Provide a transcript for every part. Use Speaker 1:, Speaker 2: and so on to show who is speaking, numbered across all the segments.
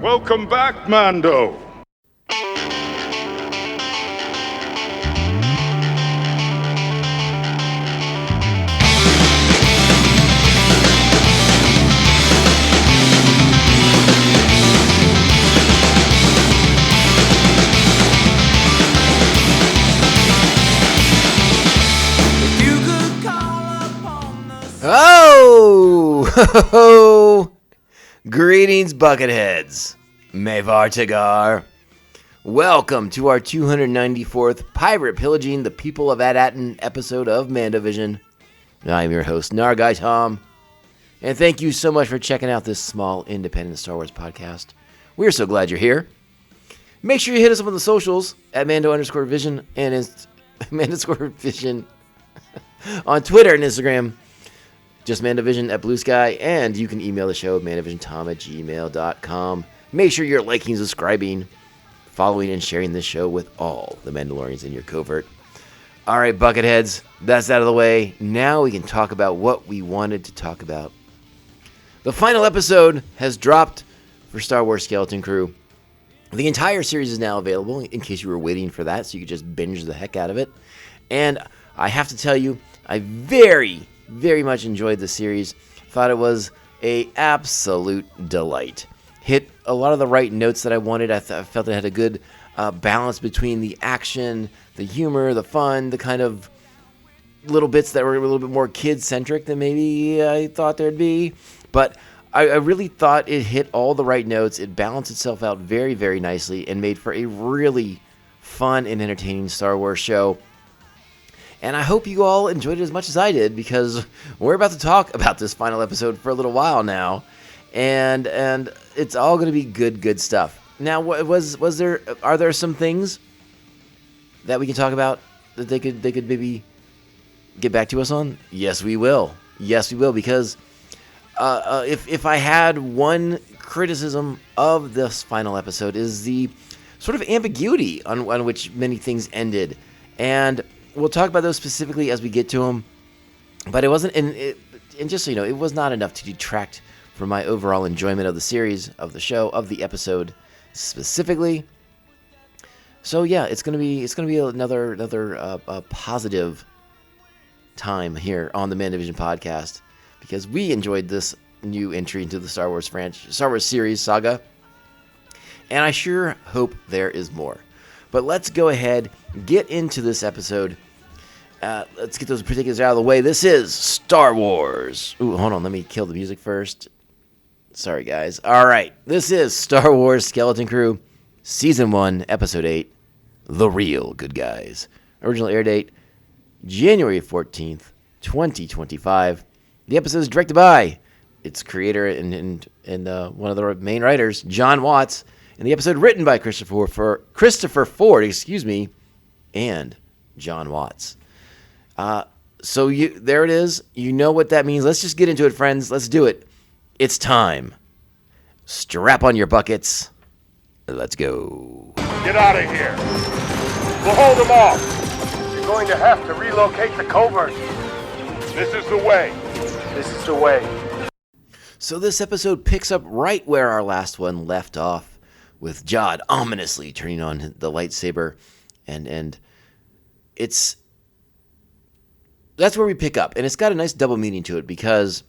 Speaker 1: Welcome back, Mando.
Speaker 2: Oh! Greetings, Bucketheads. Mevar Tagar. Welcome to our 294th Pirate Pillaging the People of Adatin episode of Mandovision. I'm your host, Nargai Tom, and thank you so much for checking out this small, independent Star Wars podcast. We're so glad you're here. Make sure you hit us up on the socials at Mando_Vision and Mando_Vision on Twitter and Instagram. Just Mandovision at Blue Sky, and you can email the show at mandovisiontom@gmail.com. Make sure you're liking, subscribing, following, and sharing this show with all the Mandalorians in your covert. All right, Bucketheads, that's out of the way. Now we can talk about what we wanted to talk about. The final episode has dropped for Star Wars Skeleton Crew. The entire series is now available, in case you were waiting for that, so you could just binge the heck out of it. And I have to tell you, I very much enjoyed the series. Thought it was a absolute delight. Hit a lot of the right notes that I wanted. I felt it had a good balance between the action, the humor, the fun, the kind of little bits that were a little bit more kid-centric than maybe I thought there'd be. But I really thought it hit all the right notes. It balanced itself out very nicely and made for a really fun and entertaining Star Wars show. And I hope you all enjoyed it as much as I did, because we're about to talk about this final episode for a little while now, and it's all going to be good stuff. Now, are there some things that we can talk about that they could maybe get back to us on? Yes, we will. Because if I had one criticism of this final episode, is the sort of ambiguity on which many things ended, and we'll talk about those specifically as we get to them, but it wasn't, and just so you know, it was not enough to detract from my overall enjoyment of the series, of the show, of the episode specifically. So yeah, it's gonna be another positive time here on the Mandovision podcast, because we enjoyed this new entry into the Star Wars series saga, and I sure hope there is more. But let's go ahead, get into this episode. Let's get those particulars out of the way. This is Star Wars. Ooh, hold on. Let me kill the music first. Sorry, guys. All right. This is Star Wars Skeleton Crew, Season 1, Episode 8, The Real Good Guys. Original air date, January 14th, 2025. The episode is directed by its creator and one of the main writers, John Watts. And the episode written by Christopher Ford, and John Watts. So there it is. You know what that means. Let's just get into it, friends. Let's do it. It's time. Strap on your buckets. Let's go.
Speaker 1: Get out of here. We'll hold them off. You're going to have to relocate the covert. This is the way.
Speaker 2: So this episode picks up right where our last one left off, with Jod ominously turning on the lightsaber, and that's where we pick up, and it's got a nice double meaning to it, because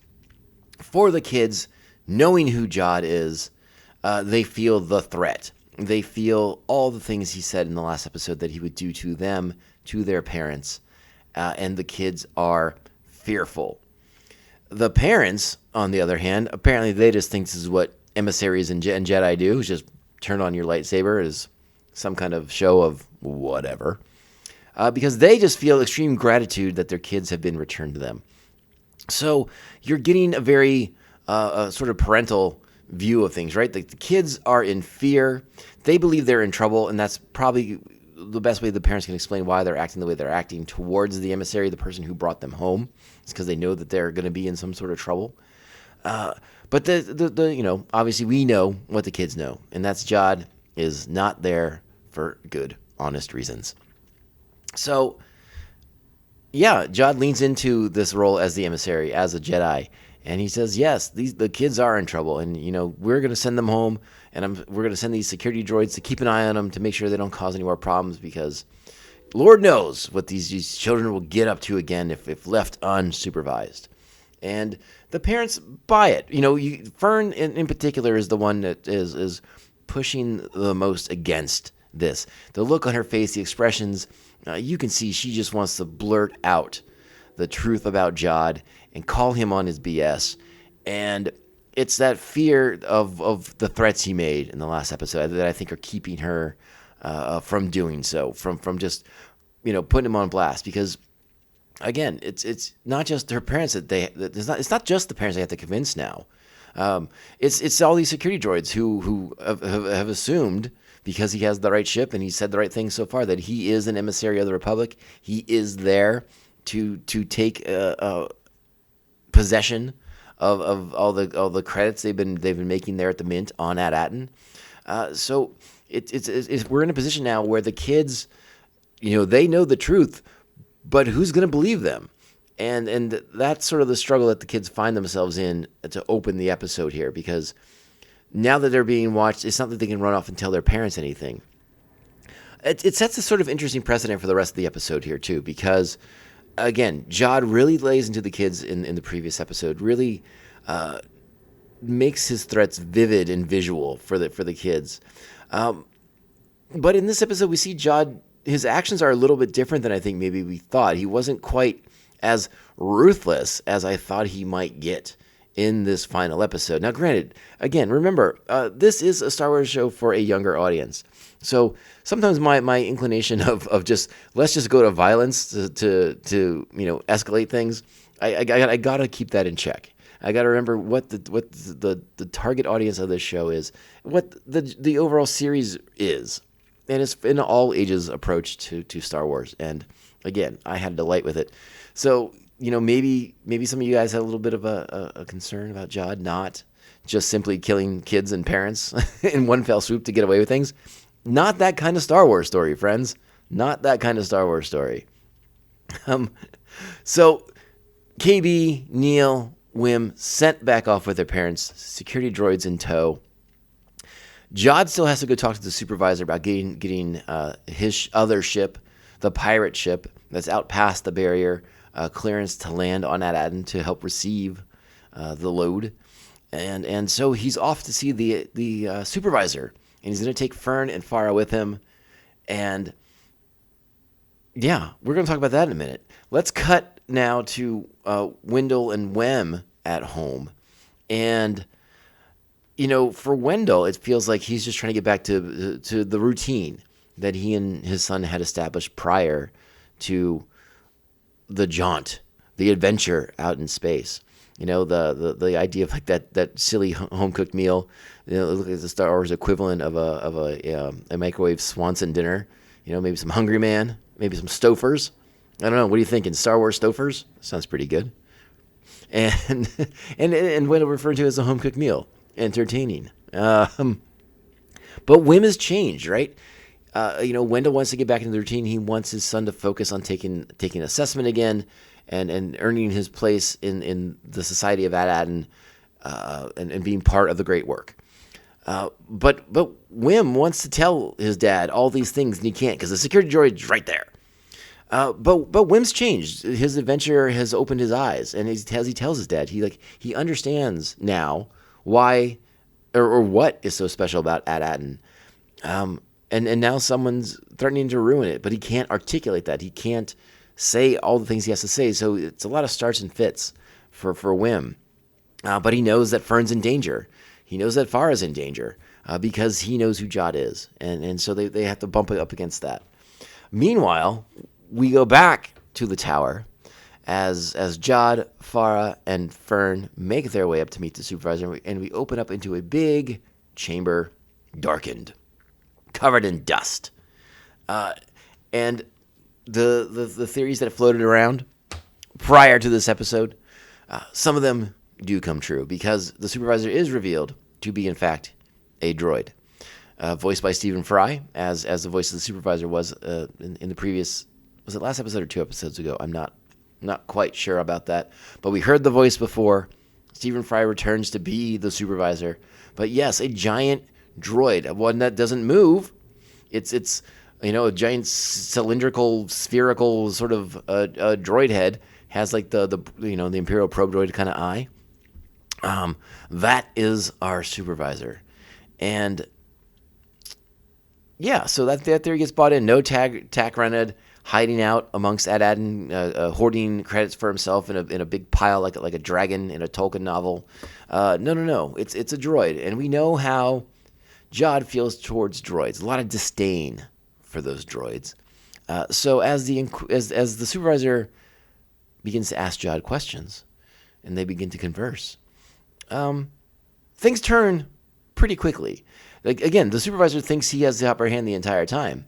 Speaker 2: for the kids, knowing who Jod is, they feel the threat. They feel all the things he said in the last episode that he would do to them, to their parents, and the kids are fearful. The parents, on the other hand, apparently they just think this is what emissaries and Jedi do, is just turn on your lightsaber as some kind of show of whatever, because they just feel extreme gratitude that their kids have been returned to them. So you're getting a very sort of parental view of things, right? The kids are in fear. They believe they're in trouble, and that's probably the best way the parents can explain why they're acting the way they're acting towards the emissary, the person who brought them home. It's because they know that they're going to be in some sort of trouble. But the obviously we know what the kids know, and that's Jod is not there for good, honest reasons. So, yeah, Jod leans into this role as the emissary, as a Jedi, And he says, yes, the kids are in trouble, and we're going to send them home, and we're going to send these security droids to keep an eye on them to make sure they don't cause any more problems, because Lord knows what these children will get up to again if left unsupervised. And the parents buy it. Fern in particular is the one that is pushing the most against this. The look on her face, the expressions, you can see she just wants to blurt out the truth about Jod and call him on his BS. And it's that fear of the threats he made in the last episode that I think are keeping her from doing so, from just putting him on blast. Because again, it's not just her parents it's not just the parents they have to convince now. It's all these security droids who have assumed, because he has the right ship and he said the right thing so far, that he is an emissary of the Republic. He is there to take possession of all the credits they've been making there at the Mint on AT-ATN. So we're in a position now where the kids, they know the truth, but who's going to believe them? And that's sort of the struggle that the kids find themselves in to open the episode here, because now that they're being watched, it's not that they can run off and tell their parents anything. It sets a sort of interesting precedent for the rest of the episode here too, because again, Jod really lays into the kids in the previous episode, really makes his threats vivid and visual for the kids. But in this episode, we see Jod, his actions are a little bit different than I think maybe we thought. He wasn't quite as ruthless as I thought he might get in this final episode. Now, granted, again, remember, this is a Star Wars show for a younger audience. So sometimes my inclination of just, let's just go to violence to escalate things, I got to keep that in check. I got to remember what the target audience of this show is, what the overall series is. And it's an all ages approach to Star Wars. And again, I had delight with it. So, maybe some of you guys had a little bit of a concern about Jod not just simply killing kids and parents in one fell swoop to get away with things. Not that kind of Star Wars story, friends. Not that kind of Star Wars story. So KB, Neil, Wim sent back off with their parents, security droids in tow. Jod still has to go talk to the supervisor about getting his other ship, the pirate ship that's out past the barrier, clearance to land on AT-ATN to help receive the load. And so he's off to see the supervisor, and he's going to take Fern and Farah with him. And yeah, we're going to talk about that in a minute. Let's cut now to Wendell and Wem at home. And for Wendell, it feels like he's just trying to get back to the routine that he and his son had established prior to the jaunt, the adventure out in space. The idea of like that silly home cooked meal. It looks like the Star Wars equivalent of a microwave Swanson dinner. Maybe some Hungry Man, maybe some Stofers. I don't know. What are you thinking? Star Wars Stofers? Sounds pretty good. And Wendell referred to it as a home cooked meal. Entertaining. But Wim has changed, right? Wendell wants to get back into the routine. He wants his son to focus on taking assessment again and earning his place in the society of AT-ATN and being part of the great work. But Wim wants to tell his dad all these things, and he can't because the security droid's right there. But Wim's changed. His adventure has opened his eyes, and as he tells his dad, he understands now why or what is so special about AT-ATN. And now someone's threatening to ruin it, but he can't articulate that. He can't say all the things he has to say. So it's a lot of starts and fits for Wim. But he knows that Fern's in danger. He knows that Farah's in danger because he knows who Jod is. And so they have to bump it up against that. Meanwhile, we go back to the tower as Jod, Farah, and Fern make their way up to meet the supervisor. And we open up into a big chamber, darkened, covered in dust. And the theories that floated around prior to this episode, some of them do come true because the supervisor is revealed to be, in fact, a droid. Voiced by Stephen Fry, as the voice of the supervisor was in the previous, was it last episode or 2 episodes ago? I'm not quite sure about that. But we heard the voice before, Stephen Fry returns to be the supervisor. But yes, a giant droid, one that doesn't move. It's a giant cylindrical, spherical sort of droid head, has like the Imperial probe droid kind of eye. That is our supervisor. And yeah, so that theory gets bought in. No Tack Rened hiding out amongst AT-AT, hoarding credits for himself in a big pile like a dragon in a Tolkien novel. No. It's a droid, and we know how Jod feels towards droids. A lot of disdain for those droids. So as the supervisor begins to ask Jod questions, and they begin to converse, things turn pretty quickly. Like, again, the supervisor thinks he has the upper hand the entire time.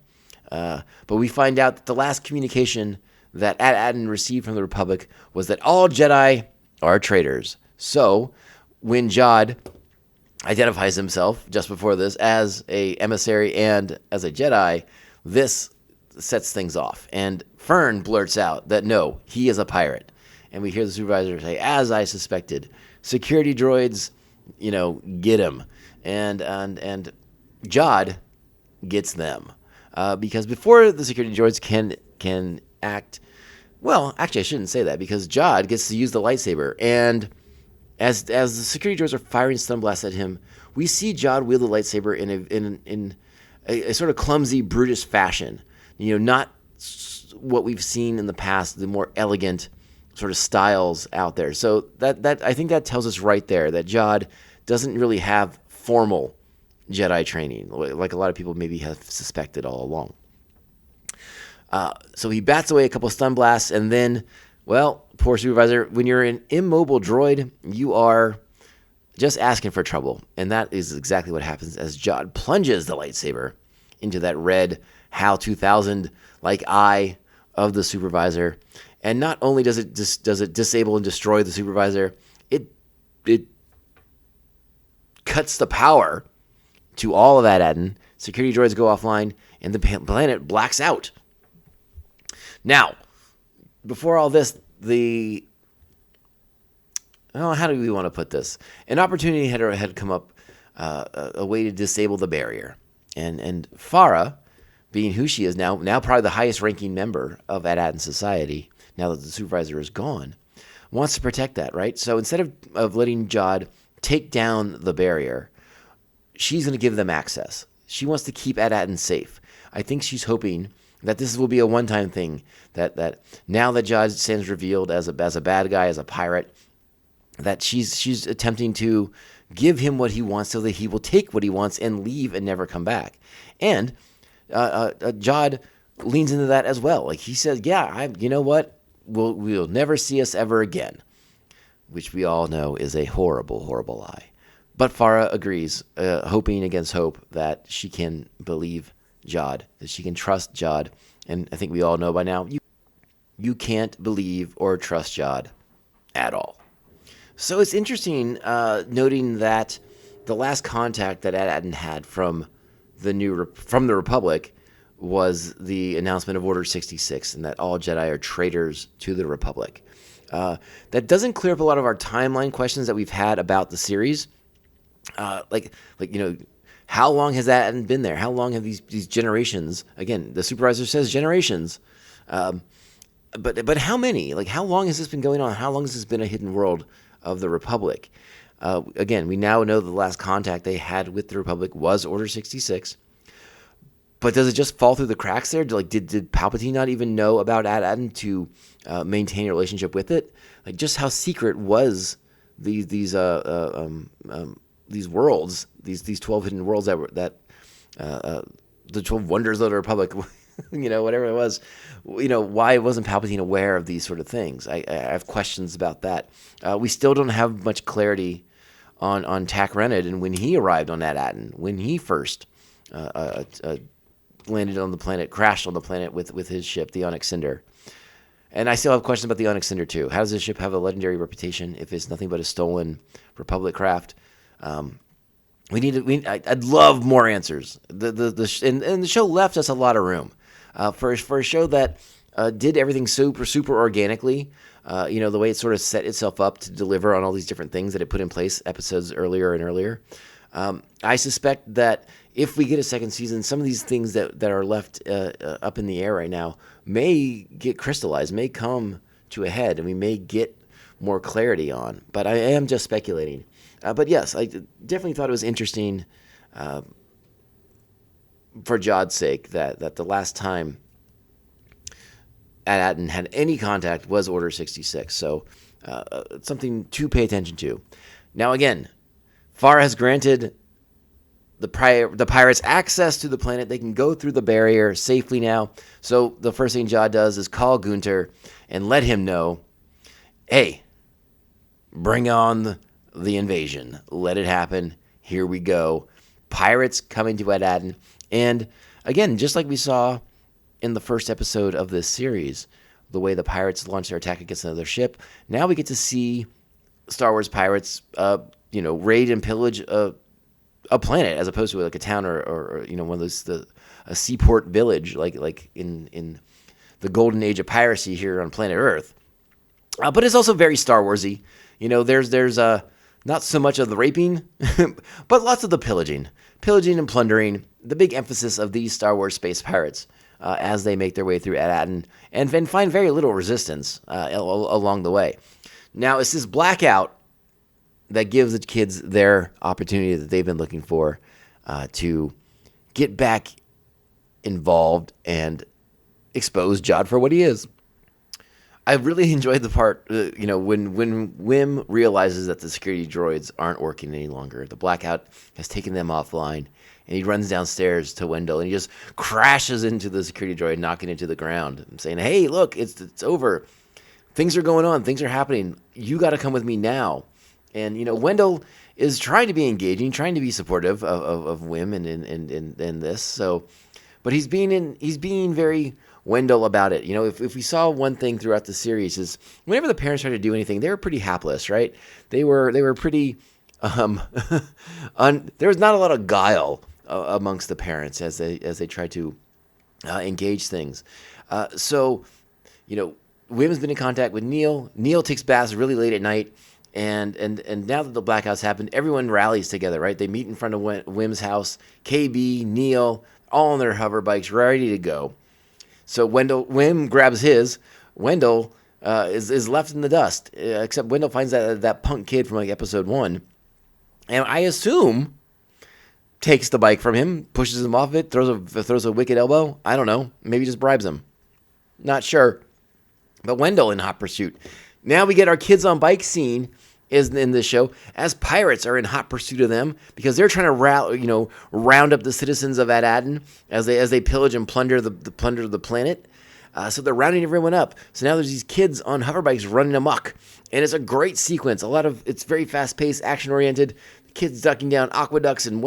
Speaker 2: But we find out that the last communication that AT-AT received from the Republic was that all Jedi are traitors. So when Jod identifies himself just before this as a emissary and as a Jedi, this sets things off. And Fern blurts out that no, he is a pirate. And we hear the supervisor say, as I suspected, security droids, get him. And Jod gets them. Because before the security droids can act, well, actually I shouldn't say that, because Jod gets to use the lightsaber, and as the security droids are firing stun blasts at him, we see Jod wield the lightsaber in a sort of clumsy, brutish fashion. Not what we've seen in the past, the more elegant sort of styles out there. So that I think that tells us right there that Jod doesn't really have formal Jedi training, like a lot of people maybe have suspected all along. So he bats away a couple stun blasts, and then, well, poor supervisor, when you're an immobile droid, you are just asking for trouble. And that is exactly what happens as Jod plunges the lightsaber into that red HAL 2000 like eye of the supervisor. And not only does it disable and destroy the supervisor, it cuts the power to all of AT-AT. Security droids go offline, and the planet blacks out. Now, before all this, how do we want to put this? An opportunity had come up, a way to disable the barrier. And Farah, being who she is now probably the highest ranking member of AT-AT society, now that the supervisor is gone, wants to protect that, right? So instead of letting Jod take down the barrier, she's going to give them access. She wants to keep AT-AT safe. I think she's hoping that this will be a one-time thing, that now that Jod stands revealed as a bad guy, as a pirate, that she's attempting to give him what he wants so that he will take what he wants and leave and never come back. And Jod leans into that as well. Like, he says, yeah, you know what? We'll never see us ever again, which we all know is a horrible, horrible lie. But Farah agrees, hoping against hope that she can believe Jod, that she can trust Jod. And I think we all know by now, you can't believe or trust Jod at all. So it's interesting noting that the last contact that AT-AT had from the Republic was the announcement of Order 66, and that all Jedi are traitors to the Republic. That doesn't clear up a lot of our timeline questions that we've had about the series. How long has that been there? How long have these generations? Again, the supervisor says generations, but how many? Like, how long has this been going on? How long has this been a hidden world of the Republic? Again, we now know the last contact they had with the Republic was Order 66. But does it just fall through the cracks there? Did Palpatine not even know about AT-AT to maintain a relationship with it? Like, just how secret was these worlds, these 12 hidden worlds that the 12 wonders of the Republic, whatever it was, why wasn't Palpatine aware of these sort of things? I have questions about that. We still don't have much clarity on Tack Rened and when he arrived on AT-AT, when he first landed on the planet, crashed on the planet with his ship, the Onyx Cinder. And I still have questions about the Onyx Cinder too. How does this ship have a legendary reputation if it's nothing but a stolen Republic craft? I'd love more answers. And the show left us a lot of room for a show that did everything super organically. The way it sort of set itself up to deliver on all these different things that it put in place episodes earlier and earlier. I suspect that if we get a second season, some of these things that are left up in the air right now may get crystallized, may come to a head, and we may get more clarity on. But I am just speculating. But yes, I definitely thought it was interesting for Jod's sake that the last time At-Aten had any contact was Order 66. So something to pay attention to. Now again, Farah has granted the pirates access to the planet. They can go through the barrier safely now. So the first thing Jod does is call Gunter and let him know, hey, bring on the invasion. Let it happen. Here we go. Pirates coming to At-Aten. And again, just like we saw in the first episode of this series, the way the pirates launch their attack against another ship, now we get to see Star Wars pirates, raid and pillage a planet as opposed to like a town or one of those a seaport village like in the golden age of piracy here on planet Earth. But it's also very Star Warsy. There's not so much of the raping, but lots of the pillaging and plundering. The big emphasis of these Star Wars space pirates as they make their way through At-Aten and find very little resistance along the way. Now, it's this blackout that gives the kids their opportunity that they've been looking for to get back involved and expose Jod for what he is. I really enjoyed the part, when Wim realizes that the security droids aren't working any longer. The blackout has taken them offline, and he runs downstairs to Wendell, and he just crashes into the security droid, knocking it to the ground, and saying, hey, look, it's over. Things are going on. Things are happening. You got to come with me now. And, Wendell is trying to be engaging, trying to be supportive of Wim in this. So, but he's being very Wendell about it. If we saw one thing throughout the series is whenever the parents tried to do anything, they were pretty hapless, right? They were pretty, there was not a lot of guile amongst the parents as they tried to engage things. Wim's been in contact with Neil. Neil takes baths really late at night. And now that the blackouts happened, everyone rallies together, right? They meet in front of Wim's house. KB, Neil, all on their hover bikes, ready to go. So Wim grabs his. Wendell is left in the dust, except Wendell finds that punk kid from episode 1. And I assume takes the bike from him, pushes him off it, throws a wicked elbow. I don't know. Maybe just bribes him. Not sure. But Wendell in hot pursuit. Now we get our kids on bike scene is in this show as pirates are in hot pursuit of them because they're trying to round up the citizens of At-Aten as they pillage and plunder the planet. So they're rounding everyone up. So now there's these kids on hoverbikes running amok, and it's a great sequence. It's very fast paced, action oriented. Kids ducking down aqueducts and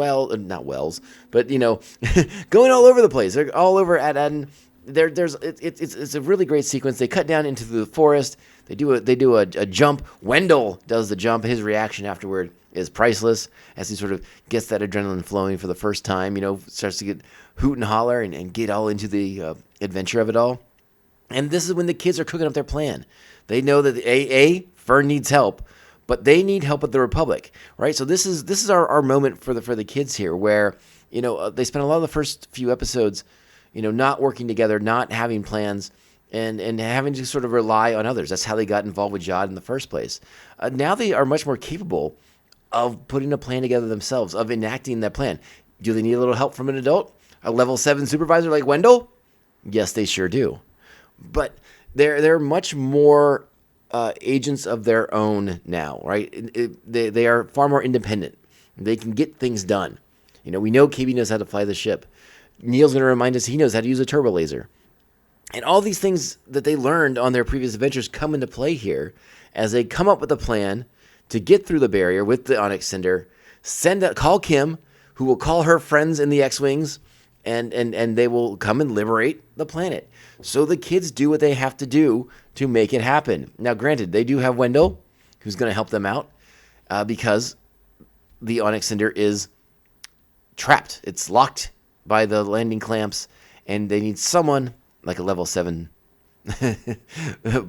Speaker 2: not wells, but going all over the place. They're all over At-Aten. It's a really great sequence. They cut down into the forest. They do a jump. Wendell does the jump. His reaction afterward is priceless as he sort of gets that adrenaline flowing for the first time. Starts to get hoot and holler and get all into the adventure of it all. And this is when the kids are cooking up their plan. They know that Fern needs help, but they need help with the Republic, right? So this is our moment for the kids here, where they spent a lot of the first few episodes, not working together, not having plans. And having to sort of rely on others. That's how they got involved with Jod in the first place. Now they are much more capable of putting a plan together themselves, of enacting that plan. Do they need a little help from an adult? A level 7 supervisor like Wendell? Yes, they sure do. But they're much more agents of their own now, right? They are far more independent. They can get things done. We know KB knows how to fly the ship. Neil's going to remind us he knows how to use a turbo laser. And all these things that they learned on their previous adventures come into play here as they come up with a plan to get through the barrier with the Onyx Cinder, call Kim, who will call her friends in the X-Wings, and they will come and liberate the planet. So the kids do what they have to do to make it happen. Now, granted, they do have Wendell, who's going to help them out, because the Onyx Cinder is trapped. It's locked by the landing clamps, and they need someone like a level 7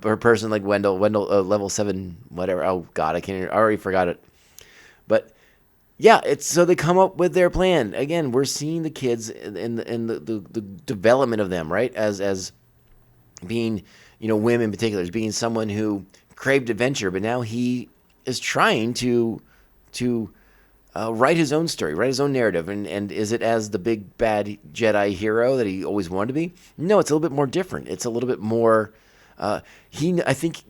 Speaker 2: or person like Wendell, level 7, whatever. Oh God, I already forgot it. But yeah, it's so they come up with their plan. Again, we're seeing the kids in the development of them, right? As being, Wim in particular, as being someone who craved adventure, but now he is trying to write his own story, write his own narrative. And is it as the big bad Jedi hero that he always wanted to be? No, it's a little bit more different. It's a little bit more. I think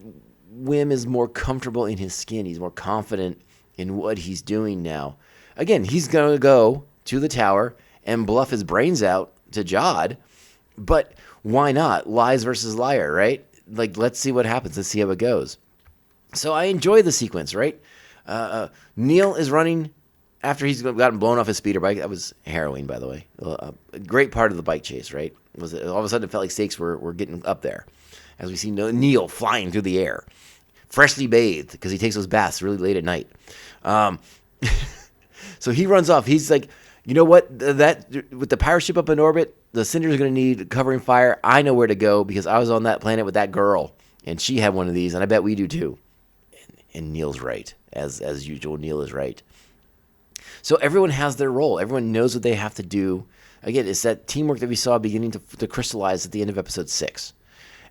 Speaker 2: Wim is more comfortable in his skin. He's more confident in what he's doing now. Again, he's gonna go to the tower and bluff his brains out to Jod, but why not? Lies versus liar, right? Like, let's see what happens. Let's see how it goes. So I enjoy the sequence, right? Neil is running after he's gotten blown off his speeder bike. That was harrowing, by the way. A great part of the bike chase, right? Was all of a sudden it felt like stakes were getting up there as we see Neil flying through the air, freshly bathed because he takes those baths really late at night. So he runs off. He's like, you know what? That with the pirate ship up in orbit, the Cinder's going to need covering fire. I know where to go because I was on that planet with that girl, and she had one of these, and I bet we do too. And Neil's right. As usual, Neil is right. So everyone has their role. Everyone knows what they have to do. Again, it's that teamwork that we saw beginning to crystallize at the end of episode 6.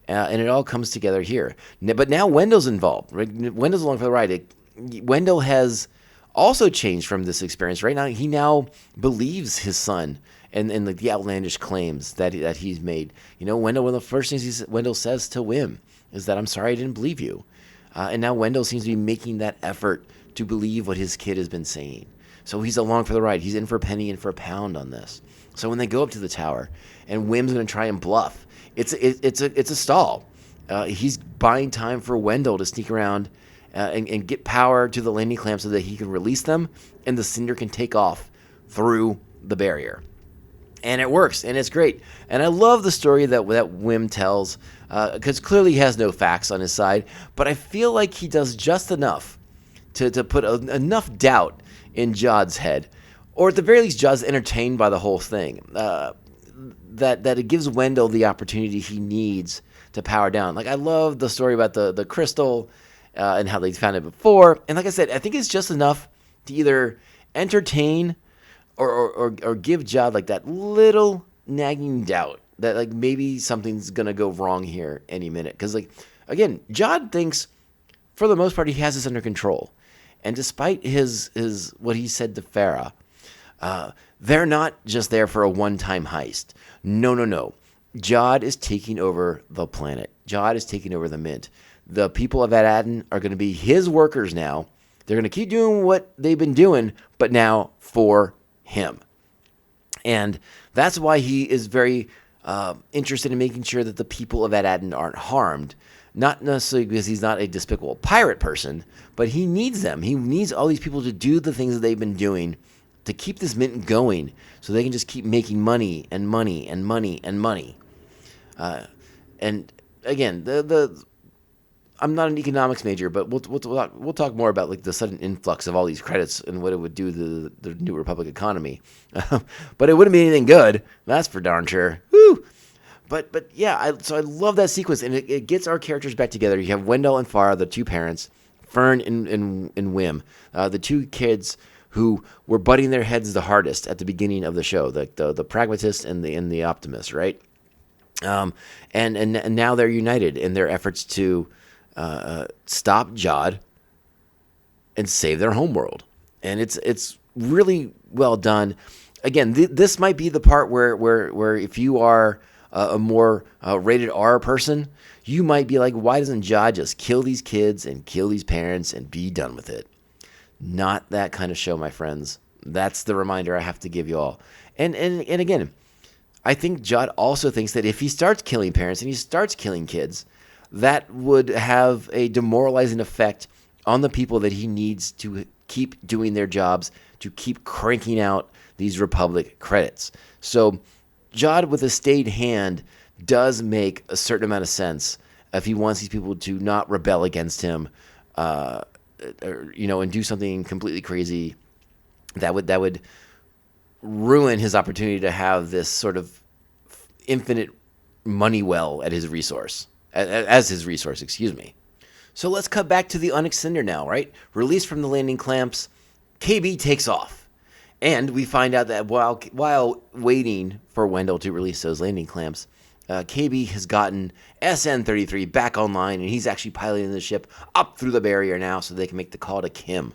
Speaker 2: And it all comes together here. But now Wendell's involved. Right? Wendell's along for the ride. Wendell has also changed from this experience. Right now, he now believes his son and the outlandish claims that he's made. Wendell, one of the first things Wendell says to Wim is that, I'm sorry I didn't believe you. And now Wendell seems to be making that effort to believe what his kid has been saying. So he's along for the ride. He's in for a penny, in for a pound on this. So when they go up to the tower, and Wim's going to try and bluff, it's a stall. He's buying time for Wendell to sneak around and get power to the landing clamps so that he can release them, and the Cinder can take off through the barrier. And it works, and it's great. And I love the story that Wim tells, because clearly he has no facts on his side, but I feel like he does just enough to put enough doubt in Jod's head, or at the very least, Jod's entertained by the whole thing, that it gives Wendell the opportunity he needs to power down. Like, I love the story about the crystal and how they found it before. And like I said, I think it's just enough to either entertain or give Jod like that little nagging doubt that like maybe something's gonna go wrong here any minute. Because like, again, Jod thinks for the most part he has this under control, and despite his what he said to Farah, they're not just there for a one-time heist. No. Jod is taking over the planet. Jod is taking over the mint. The people of Ad-Aden are going to be his workers now. They're going to keep doing what they've been doing, but now for him. And that's why he is very interested in making sure that the people of Ad-Aden aren't harmed. Not necessarily because he's not a despicable pirate person, but he needs them. He needs all these people to do the things that they've been doing to keep this mint going so they can just keep making money and money and money and money. And again, I'm not an economics major, but we'll talk more about like the sudden influx of all these credits and what it would do to the New Republic economy. But it wouldn't be anything good, that's for darn sure. Woo! But yeah, so I love that sequence, and it gets our characters back together. You have Wendell and Farah, the two parents, Fern and Wim, the two kids who were butting their heads the hardest at the beginning of the show, the pragmatist and the optimist, right? And now they're united in their efforts to stop Jod and save their homeworld, and it's really well done. Again, this might be the part where if you are a more rated R person, you might be like, why doesn't Jod just kill these kids and kill these parents and be done with it? Not that kind of show, my friends. That's the reminder I have to give you all. And again, I think Jod also thinks that if he starts killing parents and he starts killing kids, that would have a demoralizing effect on the people that he needs to keep doing their jobs, to keep cranking out these Republic credits. So Jod, with a stayed hand, does make a certain amount of sense if he wants these people to not rebel against him, and do something completely crazy that would ruin his opportunity to have this sort of infinite money well at his resource. as his resource, excuse me. So let's cut back to the Unextender now, right? Released from the landing clamps, KB takes off. And we find out that while waiting for Wendell to release those landing clamps, KB has gotten SN33 back online, and he's actually piloting the ship up through the barrier now so they can make the call to Kim,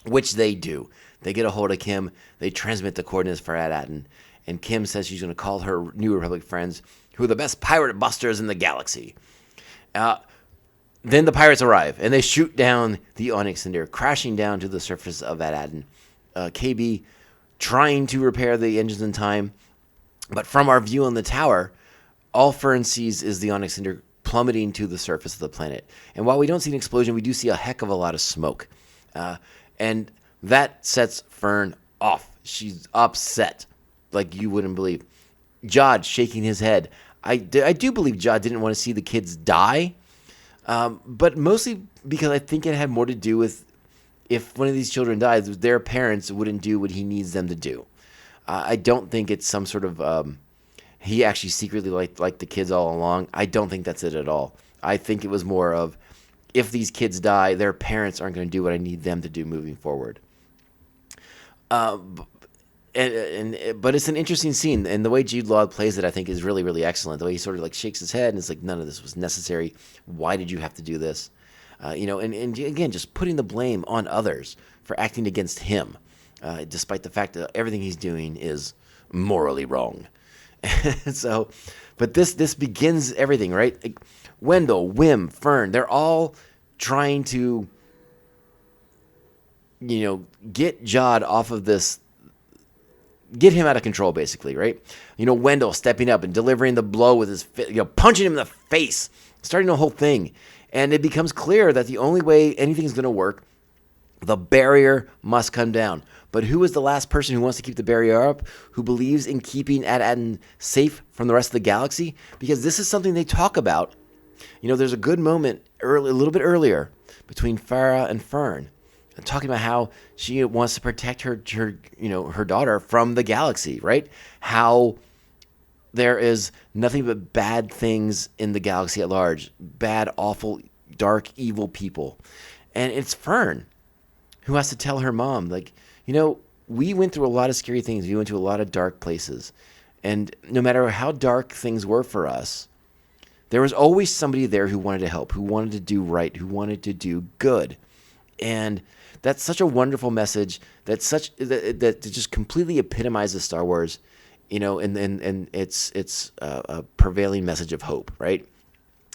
Speaker 2: which they do. They get a hold of Kim, they transmit the coordinates for AT-ATN, and Kim says she's going to call her New Republic friends, who are the best pirate busters in the galaxy. Then the pirates arrive, and they shoot down the Unextender, crashing down to the surface of AT-ATN. KB trying to repair the engines in time, but from our view on the tower, all Fern sees is the Unextender plummeting to the surface of the planet. And while we don't see an explosion, we do see a heck of a lot of smoke. And that sets Fern off. She's upset, like you wouldn't believe. Jod shaking his head. I do believe Jod didn't want to see the kids die, but mostly because I think it had more to do with if one of these children dies, their parents wouldn't do what he needs them to do. I don't think it's some sort of he actually secretly liked the kids all along. I don't think that's it at all. I think it was more of if these kids die, their parents aren't going to do what I need them to do moving forward. But it's an interesting scene, and the way Jude Law plays it, I think, is really, really excellent. The way he sort of like shakes his head and it's like, none of this was necessary. Why did you have to do this? And again, just putting the blame on others for acting against him, despite the fact that everything he's doing is morally wrong. So, but this begins everything, right? Like Wendell, Wim, Fern, they're all trying to, get Jod off of this, get him out of control, basically, right? Wendell stepping up and delivering the blow with his, punching him in the face, starting the whole thing. And it becomes clear that the only way anything's going to work, the barrier must come down. But who is the last person who wants to keep the barrier up, who believes in keeping AT-ATN safe from the rest of the galaxy? Because this is something they talk about. There's a good moment a little bit earlier between Farah and Fern, talking about how she wants to protect her daughter from the galaxy, right? How there is nothing but bad things in the galaxy at large. Bad, awful, dark, evil people. And it's Fern who has to tell her mom, we went through a lot of scary things. We went to a lot of dark places. And no matter how dark things were for us, there was always somebody there who wanted to help, who wanted to do right, who wanted to do good. And that's such a wonderful message. That just completely epitomizes Star Wars, and it's a prevailing message of hope, right?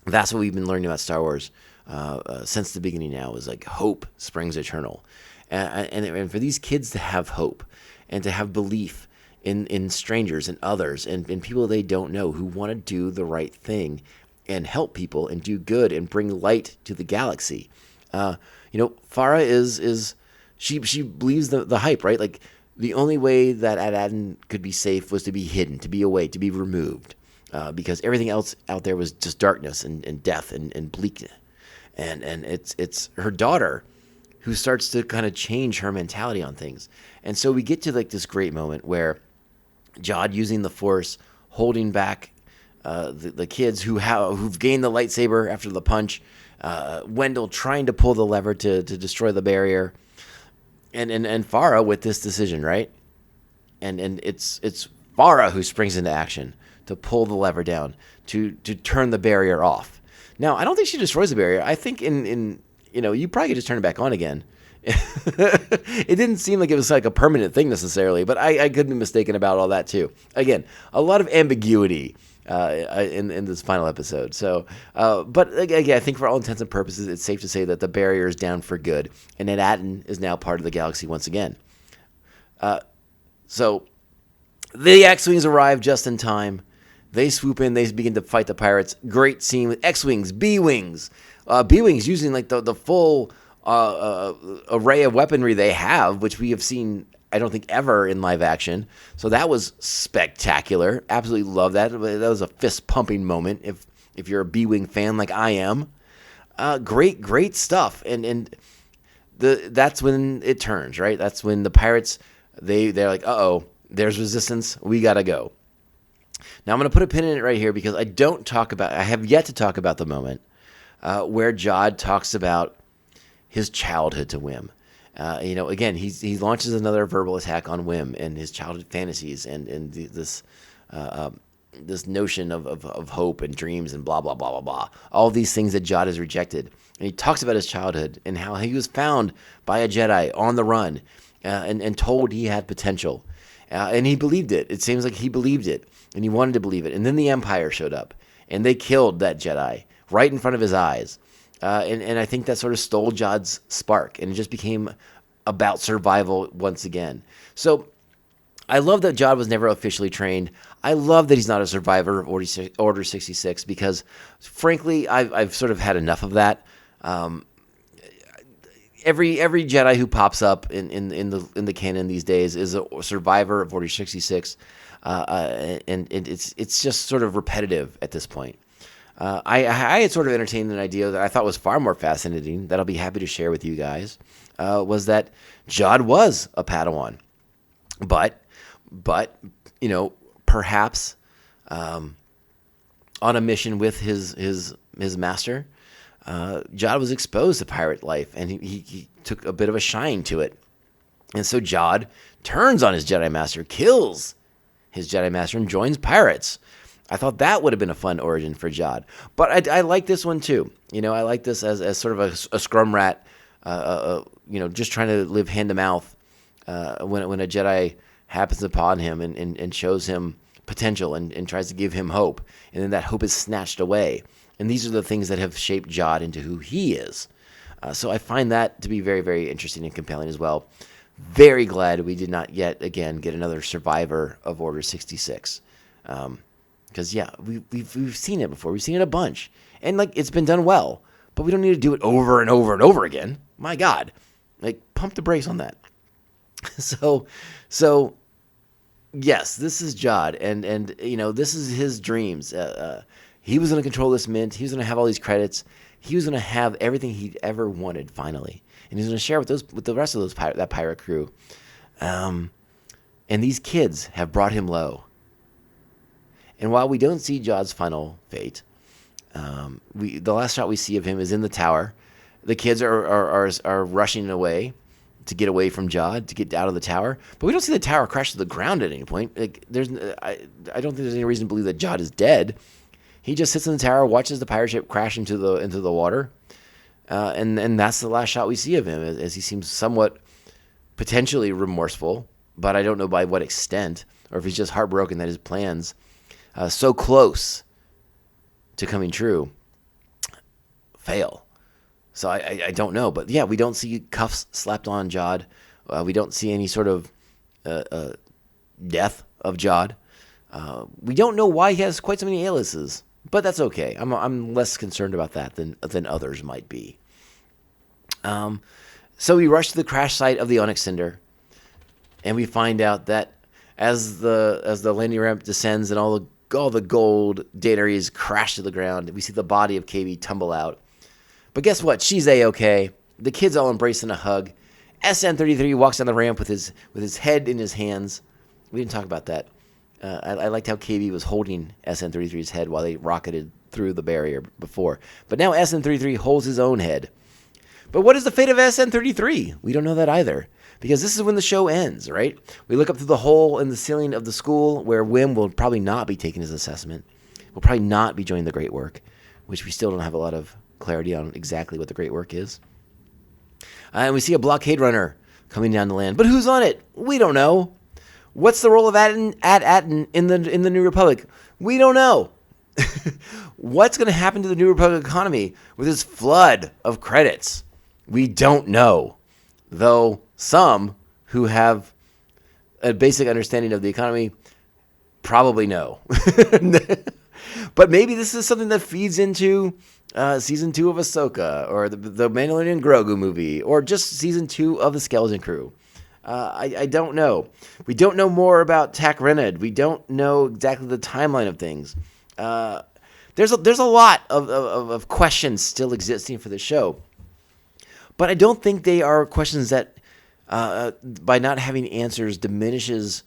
Speaker 2: That's what we've been learning about Star Wars since the beginning. Now is like hope springs eternal, and for these kids to have hope and to have belief in strangers and others and people they don't know who want to do the right thing and help people and do good and bring light to the galaxy. Farah is she believes the hype, right? Like the only way that AT-ATN could be safe was to be hidden, to be away, to be removed, because everything else out there was just darkness and death and bleakness. And it's her daughter who starts to kind of change her mentality on things. And so we get to like this great moment where Jod using the Force, holding back the kids who've gained the lightsaber after the punch. Wendell trying to pull the lever to destroy the barrier, and Farah with this decision, right? And it's Farah who springs into action to pull the lever down to turn the barrier off. Now, I don't think she destroys the barrier. I think you probably could just turn it back on again. It didn't seem like it was like a permanent thing necessarily, but I could be mistaken about all that too. Again, a lot of ambiguity in this final episode. So, but again, I think for all intents and purposes, it's safe to say that the barrier is down for good, and AT-ATN is now part of the galaxy once again. So the X-Wings arrive just in time. They swoop in. They begin to fight the pirates. Great scene with X-Wings, B-Wings. B-Wings using like the full array of weaponry they have, which we have seen, I don't think, ever in live action. So that was spectacular. Absolutely love that. That was a fist-pumping moment if you're a B-Wing fan like I am. Great stuff. And that's when it turns, right? That's when the pirates, they're like, uh-oh, there's resistance. We got to go. Now I'm going to put a pin in it right here because I have yet to talk about the moment where Jod talks about his childhood to Wim. Again, he launches another verbal attack on Wim and his childhood fantasies and this notion of hope and dreams and blah, blah, blah, blah, blah. All these things that Jod has rejected. And he talks about his childhood and how he was found by a Jedi on the run and told he had potential. And he believed it. It seems like he believed it and he wanted to believe it. And then the Empire showed up and they killed that Jedi right in front of his eyes. And I think that sort of stole Jod's spark and it just became about survival once again. So I love that Jod was never officially trained. I love that he's not a survivor of Order 66 because, frankly, I've sort of had enough of that. Every Jedi who pops up in the canon these days is a survivor of Order 66, and it's just sort of repetitive at this point. I had sort of entertained an idea that I thought was far more fascinating that I'll be happy to share with you guys. Was that Jod was a Padawan, but perhaps on a mission with his master, Jod was exposed to pirate life, and he took a bit of a shine to it. And so Jod turns on his Jedi Master, kills his Jedi Master, and joins pirates. I thought that would have been a fun origin for Jod. But I like this one too. I like this as sort of a scrum rat, just trying to live hand to mouth when a Jedi happens upon him and shows him potential and tries to give him hope. And then that hope is snatched away. And these are the things that have shaped Jod into who he is. So I find that to be very, very interesting and compelling as well. Very glad we did not yet again get another survivor of Order 66. Because we've seen it before. We've seen it a bunch. And it's been done well. But we don't need to do it over and over and over again. My God. Pump the brakes on that. So yes, this is Jod, and this is his dreams. He was going to control this mint. He was going to have all these credits. He was going to have everything he'd ever wanted finally, and he's going to share with the rest of that pirate crew. And these kids have brought him low. And while we don't see Jod's final fate, the last shot we see of him is in the tower. The kids are rushing away to get away from Jod, to get out of the tower. But we don't see the tower crash to the ground at any point. I don't think there's any reason to believe that Jod is dead. He just sits in the tower, watches the pirate ship crash into the water, and that's the last shot we see of him, as he seems somewhat potentially remorseful, but I don't know by what extent, or if he's just heartbroken that his plans, so close to coming true, fail. So I don't know, but yeah, we don't see cuffs slapped on Jod. We don't see any sort of death of Jod. We don't know why he has quite so many aliases, but that's okay. I'm less concerned about that than others might be. So we rush to the crash site of the Onyx Cinder, and we find out that as the landing ramp descends and all the gold dataries crash to the ground, we see the body of KB tumble out. But guess what? She's A-okay. The kids all embrace in a hug. SN33 walks down the ramp with his head in his hands. We didn't talk about that. I liked how KB was holding SN33's head while they rocketed through the barrier before. But now SN33 holds his own head. But what is the fate of SN33? We don't know that either. Because this is when the show ends, right? We look up through the hole in the ceiling of the school where Wim will probably not be taking his assessment. Will probably not be joining the Great Work, which we still don't have a lot of clarity on exactly what the Great Work is. And we see a blockade runner coming down the land. But who's on it? We don't know. What's the role of Atten in the New Republic? We don't know. What's going to happen to the New Republic economy with this flood of credits? We don't know. Though some who have a basic understanding of the economy probably know. But maybe this is something that feeds into Season 2 of Ahsoka, or the Mandalorian Grogu movie, or just Season 2 of the Skeleton Crew. I don't know. We don't know more about Tak Rened. We don't know exactly the timeline of things. There's a lot of questions still existing for the show. But I don't think they are questions that, by not having answers, diminishes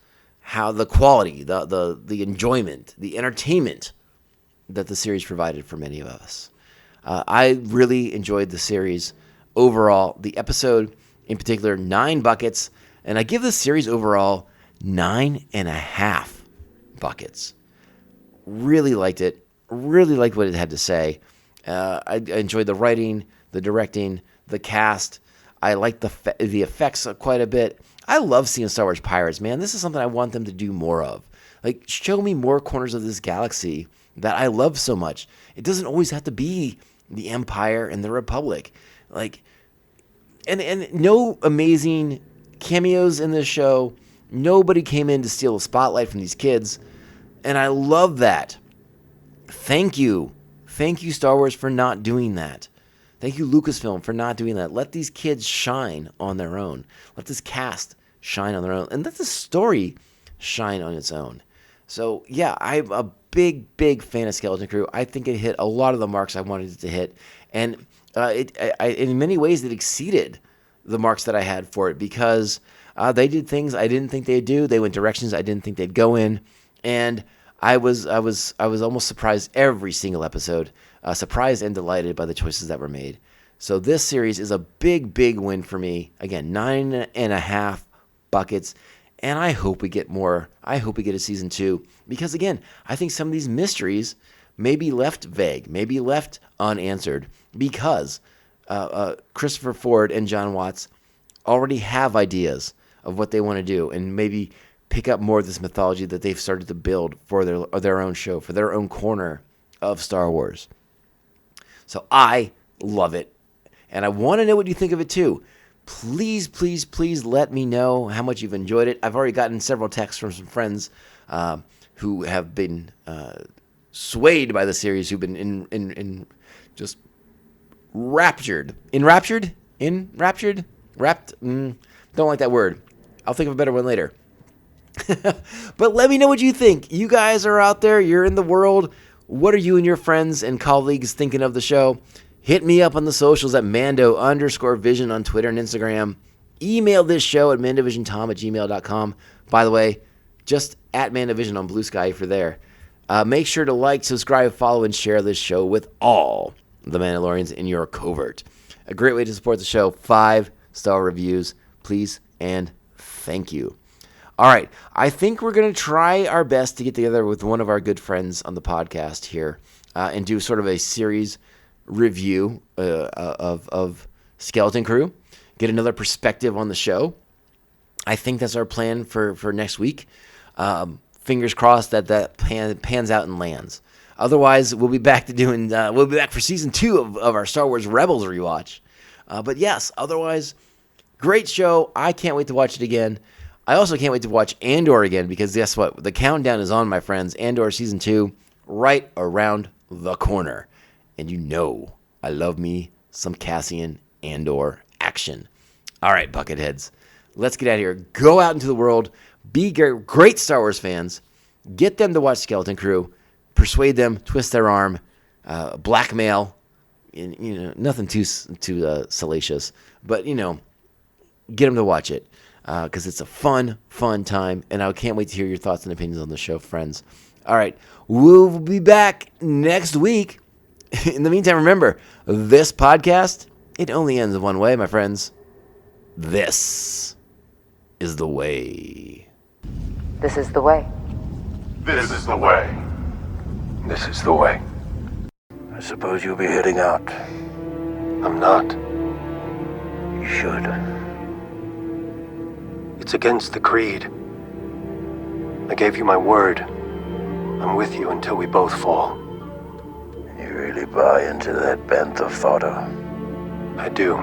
Speaker 2: how the quality, the enjoyment, the entertainment that the series provided for many of us. I really enjoyed the series overall. The episode in particular, 9 buckets, and I give this series overall 9.5 buckets. Really liked it. Really liked what it had to say. I enjoyed the writing, the directing, the cast. I liked the effects quite a bit. I love seeing Star Wars pirates, man. This is something I want them to do more of. Like, show me more corners of this galaxy that I love so much. It doesn't always have to be the Empire and the Republic. Like, and no amazing cameos in this show. Nobody came in to steal the spotlight from these kids. And I love that. Thank you. Thank you, Star Wars, for not doing that. Thank you, Lucasfilm, for not doing that. Let these kids shine on their own. Let this cast shine on their own. And let the story shine on its own. So, yeah, I'm a big, big fan of Skeleton Crew. I think it hit a lot of the marks I wanted it to hit. And in many ways, it exceeded the marks that I had for it because they did things I didn't think they'd do. They went directions I didn't think they'd go in. And I was almost surprised every single episode, surprised and delighted by the choices that were made. So this series is a big, big win for me. Again, 9.5 buckets. And I hope we get more. I hope we get a season 2. Because, again, I think some of these mysteries may be left vague, may be left unanswered. Because Christopher Ford and John Watts already have ideas of what they want to do. And maybe pick up more of this mythology that they've started to build for their own show, for their own corner of Star Wars. So I love it. And I want to know what you think of it, too. Please, please, please let me know how much you've enjoyed it. I've already gotten several texts from some friends who have been swayed by the series, who've been in just raptured. Enraptured? Wrapped? Don't like that word. I'll think of a better one later. But let me know what you think. You guys are out there. You're in the world. What are you and your friends and colleagues thinking of the show? Hit me up on the socials at Mando_Vision on Twitter and Instagram. Email this show at mandovisiontom@gmail.com. By the way, just at Mandovision on Blue Sky if you're there. Make sure to like, subscribe, follow, and share this show with all the Mandalorians in your covert. A great way to support the show. 5-star reviews, please, and thank you. All right, I think we're going to try our best to get together with one of our good friends on the podcast here and do sort of a series review of Skeleton Crew, get another perspective on the show. I think that's our plan for next week. Fingers crossed that pans out and lands. Otherwise, we'll be back for season 2 of our Star Wars Rebels rewatch. But yes, otherwise, great show. I can't wait to watch it again. I also can't wait to watch Andor again because guess what? The countdown is on, my friends. Andor season 2 right around the corner. And you know I love me some Cassian Andor action. All right, Bucketheads, let's get out of here. Go out into the world. Be great Star Wars fans. Get them to watch Skeleton Crew. Persuade them. Twist their arm. Blackmail. Nothing too salacious. But, get them to watch it. Because it's a fun time. And I can't wait to hear your thoughts and opinions on the show, friends. All right, we'll be back next week. In the meantime, remember, this podcast, it only ends one way, my friends. This is the way.
Speaker 3: This is the way.
Speaker 1: This is the way. This is the way.
Speaker 4: I suppose you'll be heading out.
Speaker 1: I'm not.
Speaker 4: You should.
Speaker 1: It's against the creed. I gave you my word. I'm with you until we both fall.
Speaker 4: You really buy into that bantha fodder?
Speaker 1: I do.